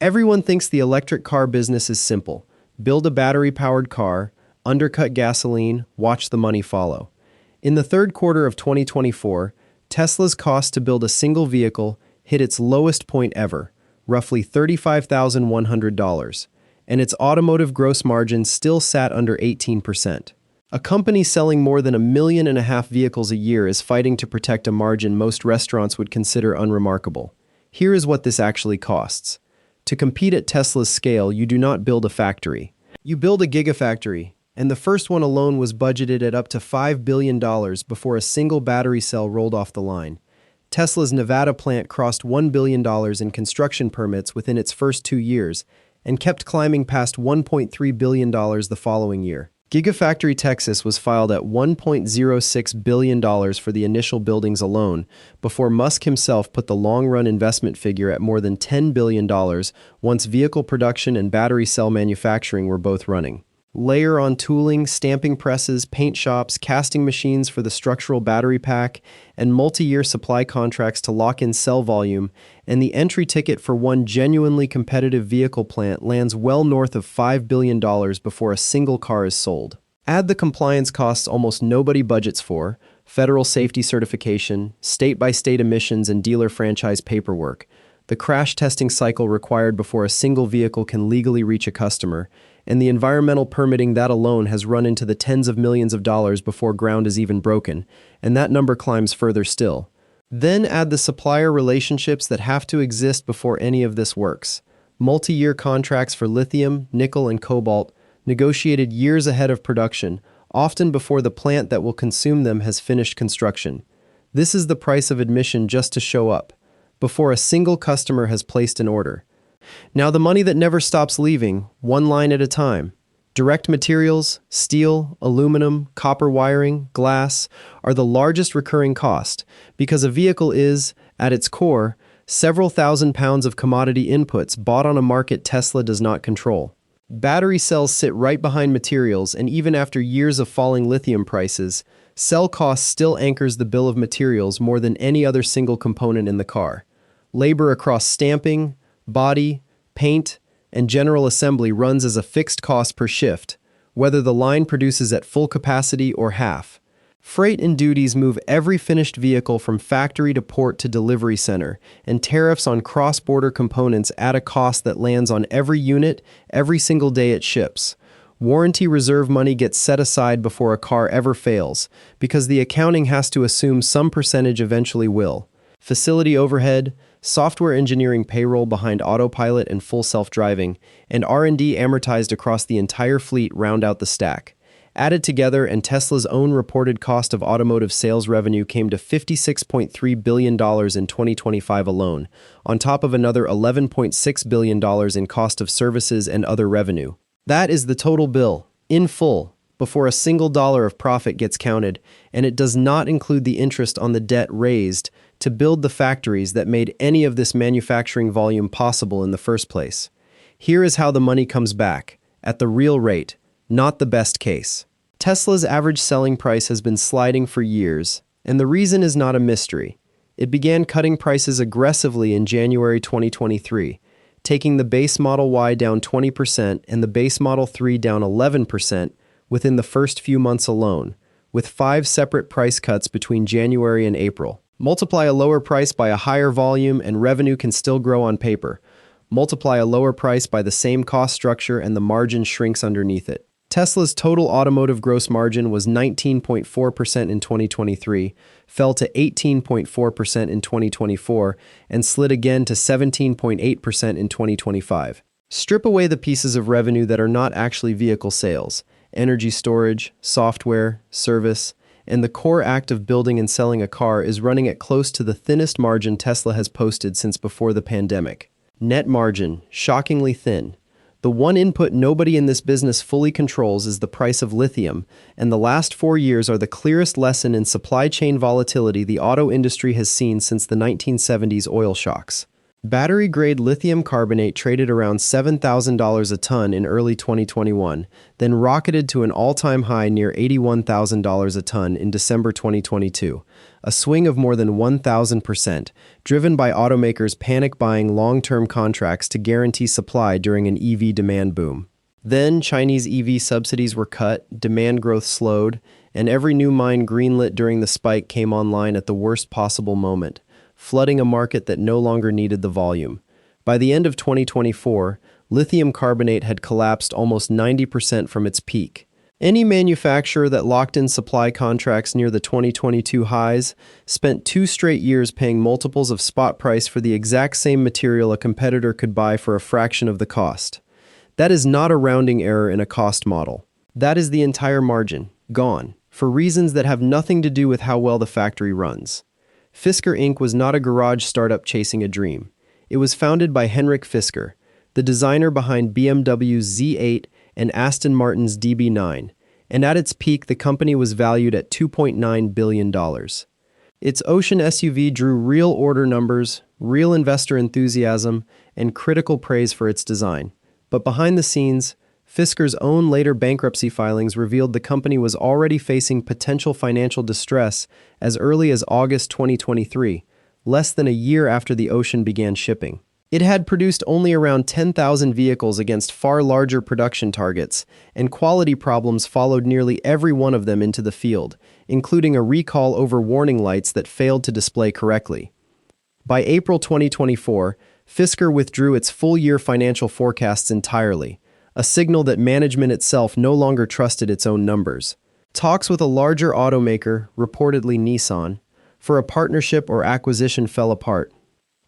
Everyone thinks the electric car business is simple. Build a battery-powered car, undercut gasoline, watch the money follow. In the third quarter of 2024, Tesla's cost to build a single vehicle hit its lowest point ever, roughly $35,100, and its automotive gross margin still sat under 18%. A company selling more than 1.5 million vehicles a year is fighting to protect a margin most restaurants would consider unremarkable. Here is what this actually costs. To compete at Tesla's scale, you do not build a factory. You build a gigafactory, and the first one alone was budgeted at up to $5 billion before a single battery cell rolled off the line. Tesla's Nevada plant crossed $1 billion in construction permits within its first 2 years and kept climbing past $1.3 billion the following year. Gigafactory Texas was filed at $1.06 billion for the initial buildings alone, before Musk himself put the long-run investment figure at more than $10 billion once vehicle production and battery cell manufacturing were both running. Layer on tooling, stamping presses, paint shops, casting machines for the structural battery pack, and multi-year supply contracts to lock in cell volume, and the entry ticket for one genuinely competitive vehicle plant lands well north of $5 billion before a single car is sold. Add the compliance costs almost nobody budgets for, federal safety certification, state-by-state emissions, and dealer franchise paperwork, the crash testing cycle required before a single vehicle can legally reach a customer, and the environmental permitting that alone has run into the tens of millions of dollars before ground is even broken, and that number climbs further still. Then add the supplier relationships that have to exist before any of this works. Multi-year contracts for lithium, nickel, and cobalt, negotiated years ahead of production, often before the plant that will consume them has finished construction. This is the price of admission just to show up, before a single customer has placed an order. Now the money that never stops leaving, one line at a time. Direct materials, steel, aluminum, copper wiring, glass, are the largest recurring cost because a vehicle is, at its core, several thousand pounds of commodity inputs bought on a market Tesla does not control. Battery cells sit right behind materials, and even after years of falling lithium prices, cell cost still anchors the bill of materials more than any other single component in the car. Labor across stamping, body, paint, and general assembly runs as a fixed cost per shift, whether the line produces at full capacity or half. Freight and duties move every finished vehicle from factory to port to delivery center, and tariffs on cross-border components add a cost that lands on every unit, every single day it ships. Warranty reserve money gets set aside before a car ever fails, because the accounting has to assume some percentage eventually will. Facility overhead, software engineering payroll behind autopilot and full self-driving, and R&D amortized across the entire fleet round out the stack. Added together, and Tesla's own reported cost of automotive sales revenue came to $56.3 billion in 2025 alone, on top of another $11.6 billion in cost of services and other revenue. That is the total bill, in full, before a single dollar of profit gets counted, and it does not include the interest on the debt raised to build the factories that made any of this manufacturing volume possible in the first place. Here is how the money comes back, at the real rate, not the best case. Tesla's average selling price has been sliding for years, and the reason is not a mystery. It began cutting prices aggressively in January 2023, taking the base Model Y down 20% and the base Model 3 down 11% within the first few months alone, with 5 separate price cuts between January and April. Multiply a lower price by a higher volume and revenue can still grow on paper. Multiply a lower price by the same cost structure and the margin shrinks underneath it. Tesla's total automotive gross margin was 19.4% in 2023, fell to 18.4% in 2024, and slid again to 17.8% in 2025. Strip away the pieces of revenue that are not actually vehicle sales, energy storage, software, service, and the core act of building and selling a car is running at close to the thinnest margin Tesla has posted since before the pandemic. Net margin, shockingly thin. The one input nobody in this business fully controls is the price of lithium, and the last 4 years are the clearest lesson in supply chain volatility the auto industry has seen since the 1970s oil shocks. Battery-grade lithium carbonate traded around $7,000 a ton in early 2021, then rocketed to an all-time high near $81,000 a ton in December 2022, a swing of more than 1,000%, driven by automakers panic-buying long-term contracts to guarantee supply during an EV demand boom. Then, Chinese EV subsidies were cut, demand growth slowed, and every new mine greenlit during the spike came online at the worst possible moment, flooding a market that no longer needed the volume. By the end of 2024, lithium carbonate had collapsed almost 90% from its peak. Any manufacturer that locked in supply contracts near the 2022 highs spent 2 straight years paying multiples of spot price for the exact same material a competitor could buy for a fraction of the cost. That is not a rounding error in a cost model. That is the entire margin, gone, for reasons that have nothing to do with how well the factory runs. Fisker Inc. was not a garage startup chasing a dream. It was founded by Henrik Fisker, the designer behind BMW's Z8 and Aston Martin's DB9, and at its peak the company was valued at $2.9 billion. Its Ocean SUV drew real order numbers, real investor enthusiasm, and critical praise for its design. But behind the scenes, Fisker's own later bankruptcy filings revealed the company was already facing potential financial distress as early as August 2023, less than a year after the Ocean began shipping. It had produced only around 10,000 vehicles against far larger production targets, and quality problems followed nearly every one of them into the field, including a recall over warning lights that failed to display correctly. By April 2024, Fisker withdrew its full-year financial forecasts entirely, a signal that management itself no longer trusted its own numbers. Talks with a larger automaker, reportedly Nissan, for a partnership or acquisition fell apart.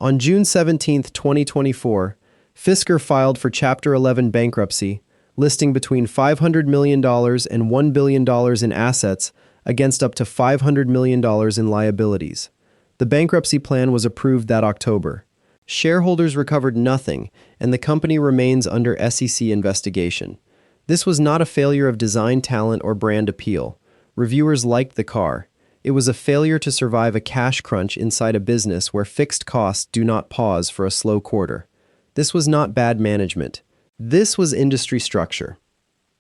On June 17, 2024, Fisker filed for Chapter 11 bankruptcy, listing between $500 million and $1 billion in assets against up to $500 million in liabilities. The bankruptcy plan was approved that October. Shareholders recovered nothing, and the company remains under SEC investigation. This was not a failure of design talent or brand appeal. Reviewers liked the car. It was a failure to survive a cash crunch inside a business where fixed costs do not pause for a slow quarter. This was not bad management. This was industry structure.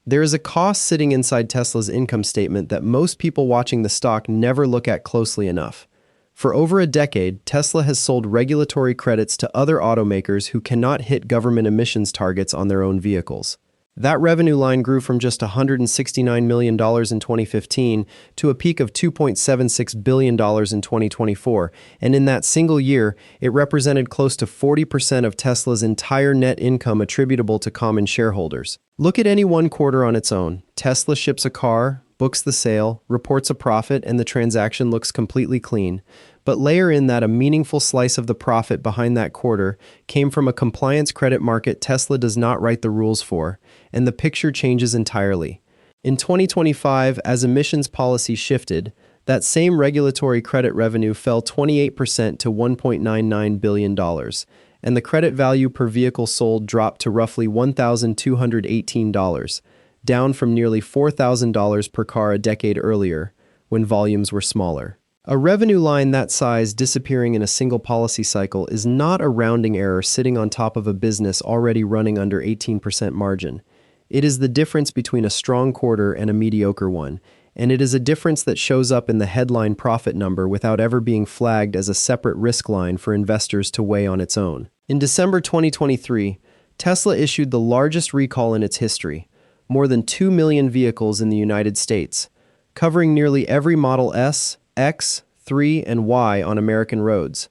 There is a cost sitting inside Tesla's income statement that most people watching the stock never look at closely enough. For over a decade, Tesla has sold regulatory credits to other automakers who cannot hit government emissions targets on their own vehicles. That revenue line grew from just $169 million in 2015 to a peak of $2.76 billion in 2024, and in that single year, it represented close to 40% of Tesla's entire net income attributable to common shareholders. Look at any one quarter on its own. Tesla ships a car, books the sale, reports a profit, and the transaction looks completely clean. But layer in that a meaningful slice of the profit behind that quarter came from a compliance credit market Tesla does not write the rules for, and the picture changes entirely. In 2025, as emissions policy shifted, that same regulatory credit revenue fell 28% to $1.99 billion, and the credit value per vehicle sold dropped to roughly $1,218, down from nearly $4,000 per car a decade earlier, when volumes were smaller. A revenue line that size disappearing in a single policy cycle is not a rounding error sitting on top of a business already running under 18% margin. It is the difference between a strong quarter and a mediocre one, and it is a difference that shows up in the headline profit number without ever being flagged as a separate risk line for investors to weigh on its own. In December 2023, Tesla issued the largest recall in its history, more than 2 million vehicles in the United States, covering nearly every Model S, X, 3, and Y on American roads.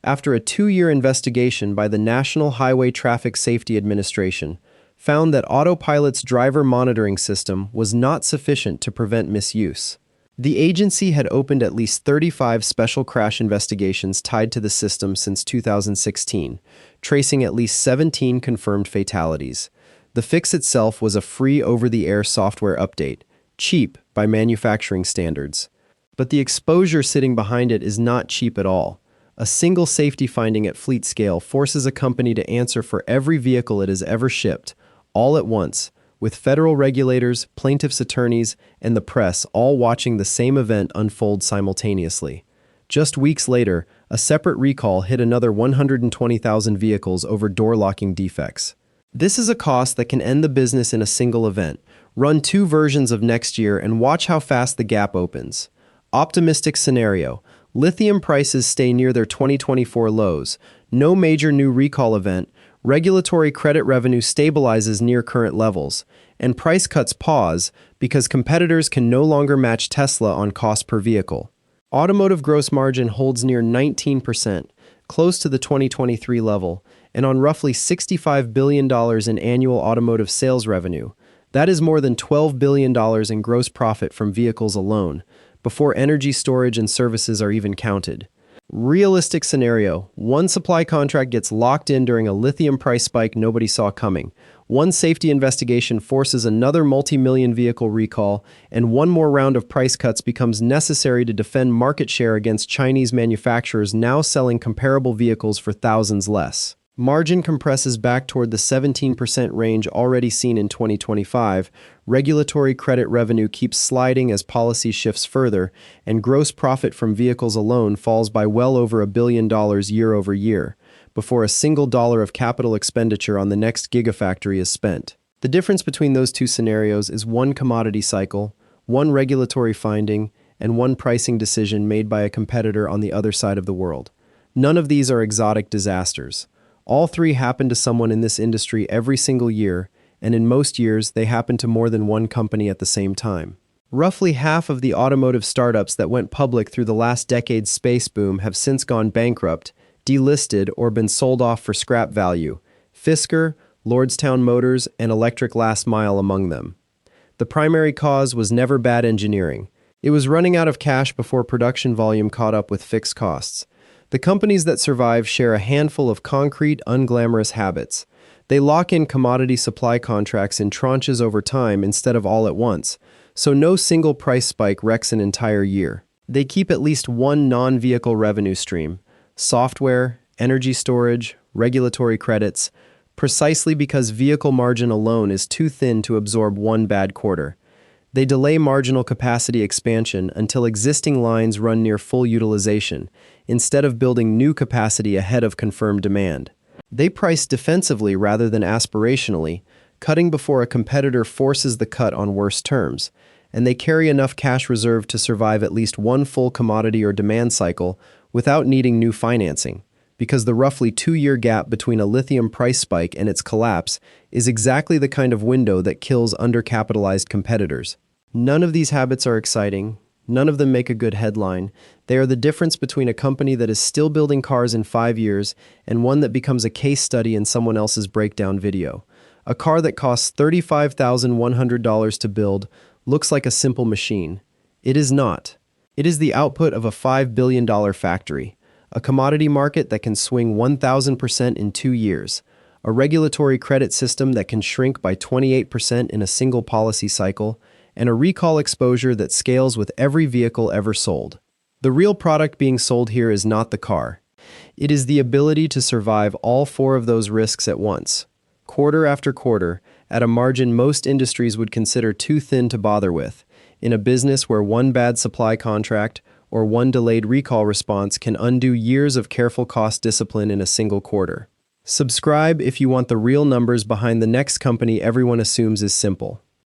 After a 2-year investigation by the National Highway Traffic Safety Administration, found that Autopilot's driver monitoring system was not sufficient to prevent misuse. The agency had opened at least 35 special crash investigations tied to the system since 2016, tracing at least 17 confirmed fatalities. The fix itself was a free over-the-air software update, cheap by manufacturing standards. But the exposure sitting behind it is not cheap at all. A single safety finding at fleet scale forces a company to answer for every vehicle it has ever shipped, all at once, with federal regulators, plaintiffs' attorneys, and the press all watching the same event unfold simultaneously. Just weeks later, A separate recall hit another 120,000 vehicles over door locking defects. This is a cost that can end the business in a single event. Run 2 versions of next year and watch how fast the gap opens. Optimistic scenario. Lithium prices stay near their 2024 lows. No major new recall event. Regulatory credit revenue stabilizes near current levels. And price cuts pause because competitors can no longer match Tesla on cost per vehicle. Automotive gross margin holds near 19%, close to the 2023 level, and on roughly $65 billion in annual automotive sales revenue. That is more than $12 billion in gross profit from vehicles alone, before energy storage and services are even counted. Realistic scenario: one supply contract gets locked in during a lithium price spike nobody saw coming. One safety investigation forces another multi-million vehicle recall, and one more round of price cuts becomes necessary to defend market share against Chinese manufacturers now selling comparable vehicles for thousands less. Margin compresses back toward the 17% range already seen in 2025, regulatory credit revenue keeps sliding as policy shifts further, and gross profit from vehicles alone falls by well over $1 billion year over year, before a single dollar of capital expenditure on the next gigafactory is spent. The difference between those two scenarios is one commodity cycle, one regulatory finding, and one pricing decision made by a competitor on the other side of the world. None of these are exotic disasters. All 3 happen to someone in this industry every single year, and in most years, they happen to more than one company at the same time. Roughly half of the automotive startups that went public through the last decade's space boom have since gone bankrupt, delisted, or been sold off for scrap value. Fisker, Lordstown Motors, and Electric Last Mile among them. The primary cause was never bad engineering. It was running out of cash before production volume caught up with fixed costs. The companies that survive share a handful of concrete, unglamorous habits. They lock in commodity supply contracts in tranches over time instead of all at once, so no single price spike wrecks an entire year. They keep at least one non-vehicle revenue stream: software, energy storage, regulatory credits, precisely because vehicle margin alone is too thin to absorb one bad quarter. They delay marginal capacity expansion until existing lines run near full utilization, instead of building new capacity ahead of confirmed demand. They price defensively rather than aspirationally, cutting before a competitor forces the cut on worse terms, and they carry enough cash reserve to survive at least one full commodity or demand cycle without needing new financing, because the roughly 2-year gap between a lithium price spike and its collapse is exactly the kind of window that kills undercapitalized competitors. None of these habits are exciting. None of them make a good headline. They are the difference between a company that is still building cars in 5 years and one that becomes a case study in someone else's breakdown video. A car that costs $35,100 to build looks like a simple machine. It is not. It is the output of a $5 billion factory, a commodity market that can swing 1,000% in 2 years, a regulatory credit system that can shrink by 28% in a single policy cycle, and a recall exposure that scales with every vehicle ever sold. The real product being sold here is not the car. It is the ability to survive all 4 of those risks at once, quarter after quarter, at a margin most industries would consider too thin to bother with, in a business where one bad supply contract or one delayed recall response can undo years of careful cost discipline in a single quarter. Subscribe if you want the real numbers behind the next company everyone assumes is simple.